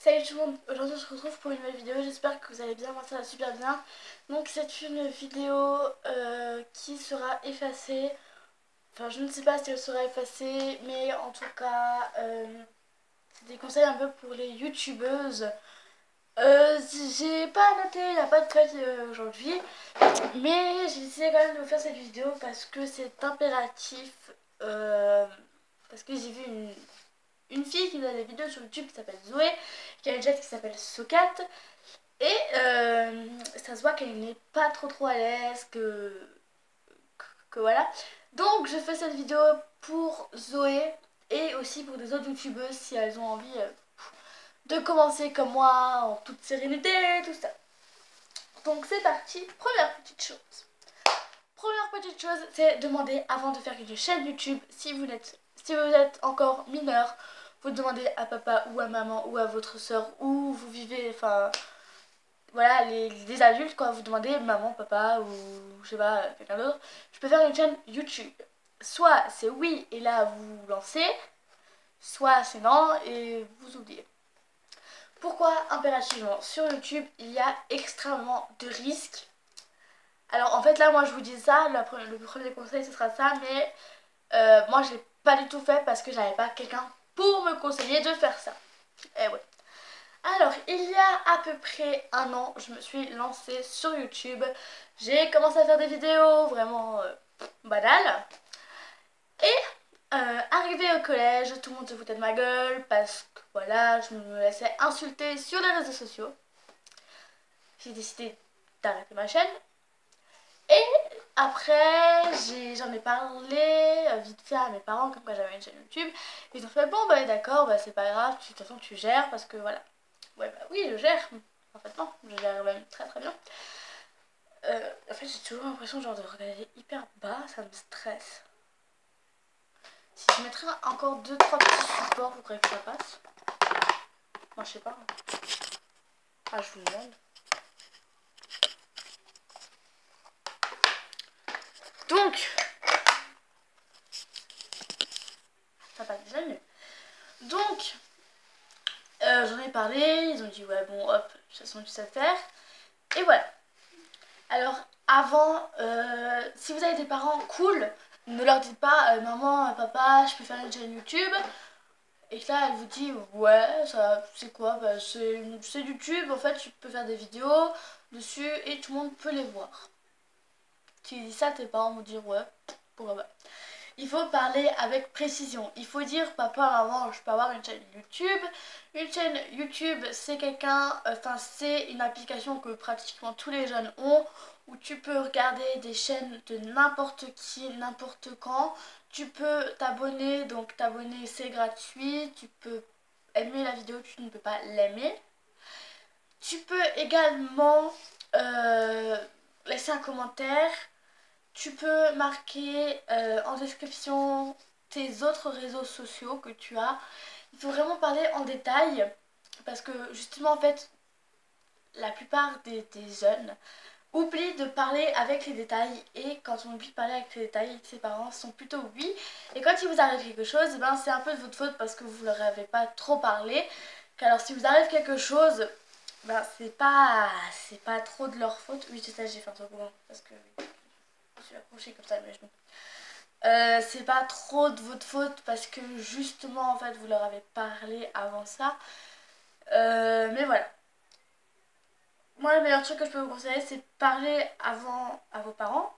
Salut tout le monde, aujourd'hui on se retrouve pour une nouvelle vidéo, j'espère que vous allez bien, moi ça va super bien. Donc c'est une vidéo qui sera effacée, enfin je ne sais pas si elle sera effacée, mais en tout cas c'est des conseils un peu pour les youtubeuses. J'ai pas noté, il n'y a pas de fête aujourd'hui, mais j'ai décidé quand même de vous faire cette vidéo parce que c'est impératif, parce que j'ai vu une fille qui a des vidéos sur YouTube qui s'appelle Zoé, qui a une chaîne qui s'appelle Socat, et ça se voit qu'elle n'est pas trop à l'aise, que voilà. Donc je fais cette vidéo pour Zoé et aussi pour des autres youtubeuses si elles ont envie de commencer comme moi en toute sérénité, tout ça. Donc c'est parti, première petite chose. Première petite chose, c'est demander avant de faire une chaîne YouTube, si vous êtes encore mineur, vous demandez à papa ou à maman ou à votre soeur où vous vivez, enfin voilà, les adultes, quand vous demandez maman, papa ou je sais pas, quelqu'un d'autre, je peux faire une chaîne YouTube. Soit c'est oui et là vous vous lancez, soit c'est non et vous oubliez. Pourquoi impérativement? Sur YouTube, il y a extrêmement de risques. Alors en fait là moi je vous dis ça, le premier conseil ce sera ça, mais moi je l'ai pas du tout fait parce que j'avais pas quelqu'un pour me conseiller de faire ça. Et ouais. Alors il y a à peu près un an je me suis lancée sur YouTube. J'ai commencé à faire des vidéos vraiment banales. Et arrivé au collège, tout le monde se foutait de ma gueule parce que voilà, je me laissais insulter sur les réseaux sociaux. J'ai décidé d'arrêter ma chaîne. Et après, j'en ai parlé vite fait à mes parents comme quoi j'avais une chaîne YouTube. Ils ont fait bon bah d'accord, bah c'est pas grave, de toute façon tu gères parce que voilà. Ouais bah oui je gère, parfaitement, je gère même très bien. En fait j'ai toujours l'impression genre de regarder hyper bas, ça me stresse. Si je mettrais encore 2-3 petits supports, vous croyez que ça passe? Moi je sais pas. Ah je vous demande. Donc ça passe déjà mieux. Donc j'en ai parlé, ils ont dit ouais bon hop, de toute façon tu sais faire. Et voilà. Alors avant, si vous avez des parents cool, ne leur dites pas maman, papa, je peux faire une chaîne YouTube. Et que là elle vous dit ouais ça c'est quoi, bah, c'est YouTube en fait, tu peux faire des vidéos dessus et tout le monde peut les voir. Tu dis ça, tes parents vont dire ouais, pourquoi pas. Il faut parler avec précision. Il faut dire papa, maman, je peux avoir une chaîne YouTube. Une chaîne YouTube, c'est c'est une application que pratiquement tous les jeunes ont, où tu peux regarder des chaînes de n'importe qui, n'importe quand. Tu peux t'abonner, donc t'abonner c'est gratuit. Tu peux aimer la vidéo, tu ne peux pas l'aimer. Tu peux également laisser un commentaire. Tu peux marquer en description tes autres réseaux sociaux que tu as. Il faut vraiment parler en détail parce que justement en fait la plupart des jeunes oublient de parler avec les détails, et quand on oublie de parler avec les détails, ses parents sont plutôt oui, et quand il vous arrive quelque chose, ben c'est un peu de votre faute parce que vous leur avez pas trop parlé. Alors si vous arrive quelque chose, ben c'est pas trop de leur faute. Oui c'est ça, j'ai fait un truc bon parce que je suis accrochée comme ça à mes genoux. C'est pas trop de votre faute parce que justement en fait vous leur avez parlé avant ça. Mais voilà. Moi le meilleur truc que je peux vous conseiller c'est parler avant à vos parents.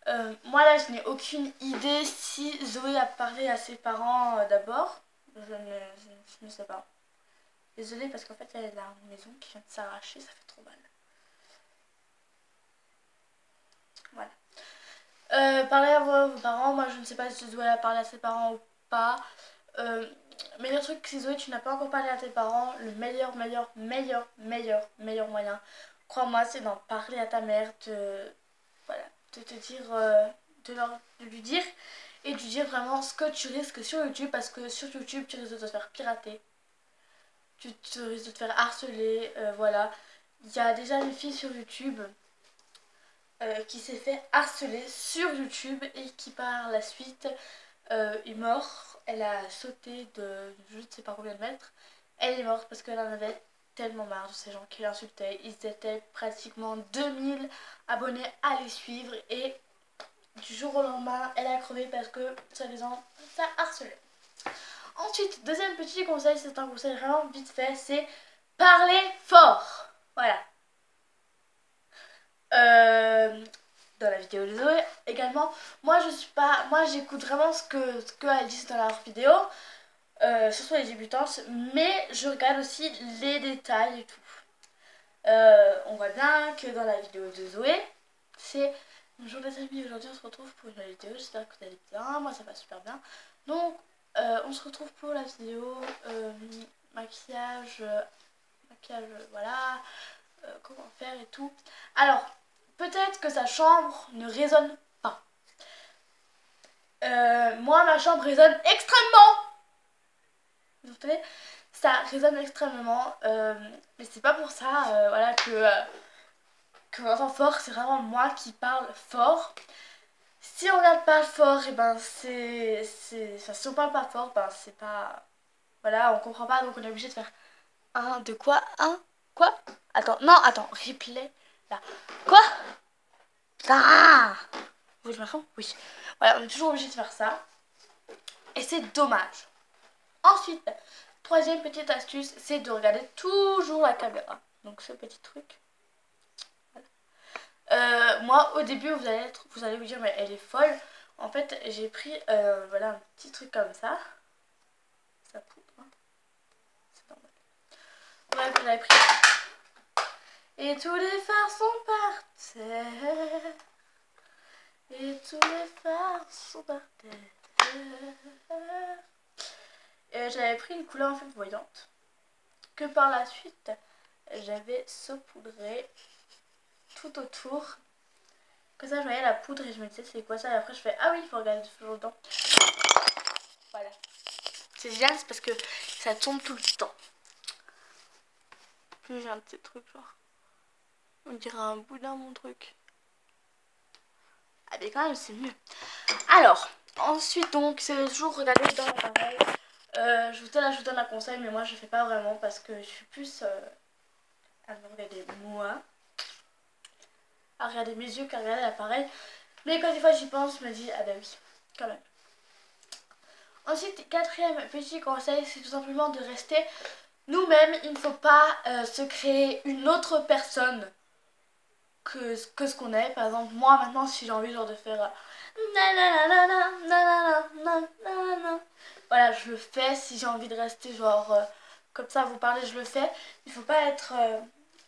Moi là je n'ai aucune idée si Zoé a parlé à ses parents d'abord. Je ne sais pas. Désolée parce qu'en fait il y a la maison qui vient de s'arracher, ça fait trop mal. Voilà. Parler à vos parents, moi je ne sais pas si Zoé a parlé à ses parents ou pas. Meilleur truc, si Zoé tu n'as pas encore parlé à tes parents, le meilleur moyen, crois-moi, c'est d'en parler à ta mère, voilà, de te dire, de lui dire et de lui dire vraiment ce que tu risques sur YouTube, parce que sur YouTube tu risques de te faire pirater, tu risques de te faire harceler, voilà. Il y a déjà une fille sur YouTube qui s'est fait harceler sur YouTube et qui par la suite est morte. Elle a sauté de je ne sais pas combien de mètres Elle est morte parce qu'elle en avait tellement marre de ces gens qui l'insultaient. Ils étaient pratiquement 2000 abonnés à les suivre et du jour au lendemain, elle a crevé parce que soi-disant ça harcelait. Ensuite, deuxième petit conseil, c'est un conseil vraiment vite fait, c'est parler fort. Voilà. Dans la vidéo de Zoé également, moi j'écoute vraiment ce qu'elles disent dans leurs vidéos, surtout les débutantes, mais je regarde aussi les détails et tout. On voit bien que dans la vidéo de Zoé, c'est bonjour les amis, aujourd'hui on se retrouve pour une nouvelle vidéo, j'espère que vous allez bien, moi ça va super bien. Donc on se retrouve pour la vidéo maquillage, voilà, comment faire et tout. Alors, peut-être que sa chambre ne résonne pas. Moi ma chambre résonne extrêmement. Vous entendez? Ça résonne extrêmement, mais c'est pas pour ça voilà, que on entend fort, c'est vraiment moi qui parle fort. Si on regarde pas fort, et ben enfin, si on parle pas fort, ben c'est pas, voilà, on comprend pas, donc on est obligé de faire un, de quoi, un, quoi, attends, non, attends, replay, là, quoi, ah, vous je m'entends, oui, voilà, on est toujours obligé de faire ça, et c'est dommage. Ensuite, troisième petite astuce, c'est de regarder toujours la caméra, donc ce petit truc. Moi au début vous allez vous dire mais elle est folle. En fait j'ai pris voilà un petit truc comme ça. Ça poudre, hein. C'est normal. Bref, j'avais pris. Et tous les phares sont par terre. Et tous les phares sont par terre. Et j'avais pris une couleur en fait voyante. Que par la suite j'avais saupoudré tout autour. Comme ça je voyais la poudre et je me disais c'est quoi ça, et après je fais ah oui il faut regarder toujours dedans. Voilà. C'est génial, c'est parce que ça tombe tout le temps. Plus j'ai un petit truc genre. On dirait un boudin mon truc. Ah mais quand même c'est mieux. Alors, ensuite donc c'est toujours regarder dans l'appareil. Je vous donne un conseil mais moi je fais pas vraiment parce que je suis plus à me regarder moi. À regarder mes yeux qu'à regarder l'appareil. Mais quand des fois j'y pense, je me dis ah bah oui, quand même. Ensuite, quatrième petit conseil, c'est tout simplement de rester nous-mêmes. Il ne faut pas se créer une autre personne que ce qu'on est. Par exemple, moi maintenant, si j'ai envie genre de faire voilà, je le fais. Si j'ai envie de rester genre comme ça, vous parler, je le fais. Il faut pas être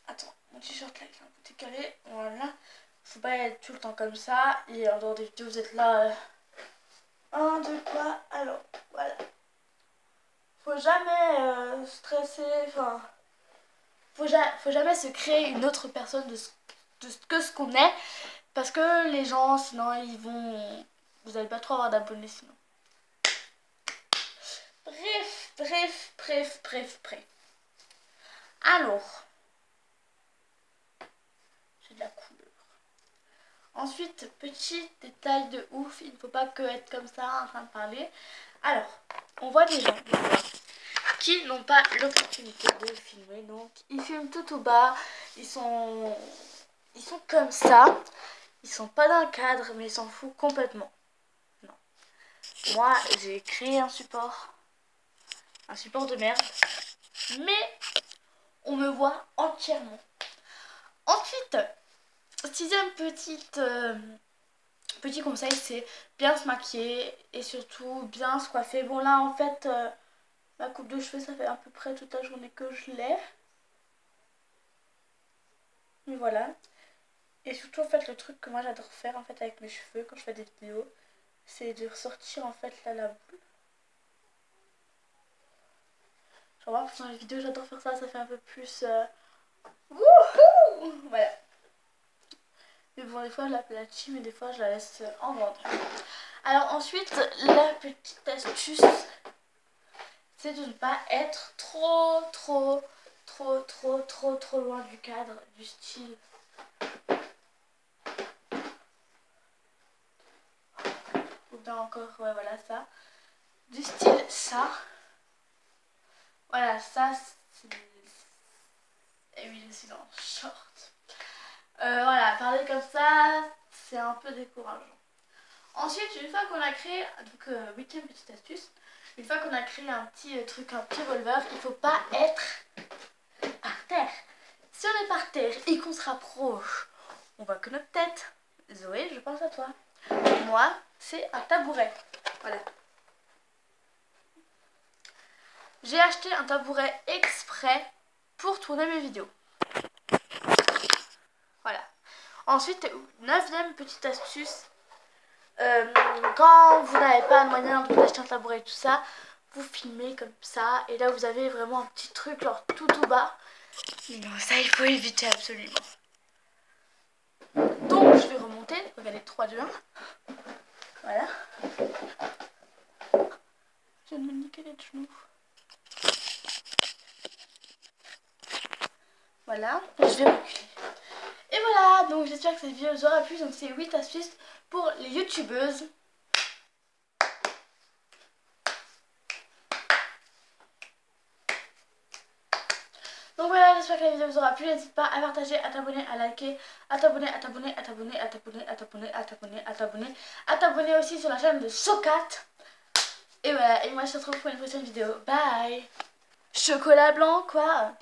attends, mon t-shirt là, il est un peu décalé. Voilà. Il faut pas être tout le temps comme ça. Et en dehors des vidéos, vous êtes là. Un, deux, quoi. Alors, voilà. Faut jamais stresser, enfin, faut jamais se créer une autre personne que ce qu'on est, parce que les gens, sinon, vous allez pas trop avoir d'abonnés sinon. Bref. Alors, j'ai de la couleur. Ensuite, petit détail de ouf, il ne faut pas que être comme ça en train de parler. Alors, on voit des gens qui n'ont pas l'opportunité de filmer, donc ils filment tout au bas, ils sont comme ça, ils sont pas dans le cadre mais ils s'en foutent complètement. Non, moi j'ai créé un support de merde, mais on me voit entièrement. Ensuite, sixième petit conseil, c'est bien se maquiller et surtout bien se coiffer. Bon là en fait ma coupe de cheveux, ça fait à peu près toute la journée que je l'ai. Mais voilà. Et surtout en fait le truc que moi j'adore faire en fait avec mes cheveux quand je fais des vidéos, c'est de ressortir en fait là la boule. Genre dans les vidéos j'adore faire ça, ça fait un peu plus wouhou, voilà. Mais bon des fois je l'aplatis mais des fois je la laisse en vente. Alors ensuite la petite astuce, c'est de ne pas être trop loin du cadre, du style. Ou bien encore, ouais voilà ça. Du style ça. Voilà, ça c'est... Et oui, je suis en short. Voilà, parler comme ça, c'est un peu décourageant. Ensuite, une fois qu'on a créé, donc 8e petite astuce, une fois qu'on a créé un petit truc, un petit volver, il faut pas être par terre. Si on est par terre et qu'on se rapproche, on voit que notre tête. Zoé, je pense à toi. Moi, c'est un tabouret. Voilà. J'ai acheté un tabouret exprès pour tourner mes vidéos. Voilà. Ensuite, 9e petite astuce. Quand vous n'avez pas de moyen de vous acheter un tabouret et tout ça, vous filmez comme ça. Et là, vous avez vraiment un petit truc, genre tout bas. Non, ça, il faut éviter absolument. Donc, je vais remonter. Regardez, 3, 2, 1. Voilà. Je viens de me niquer les genoux. Voilà, je vais reculer. Et voilà, donc j'espère que cette vidéo vous aura plu. Donc c'est 8 astuces pour les youtubeuses. Donc voilà, j'espère que la vidéo vous aura plu. N'hésite pas à partager, à t'abonner, à liker, à t'abonner, à t'abonner, à t'abonner, à t'abonner, à t'abonner, à t'abonner, à t'abonner, à t'abonner aussi sur la chaîne de Socat. Et voilà, et moi je te retrouve pour une prochaine vidéo. Bye. Chocolat blanc quoi.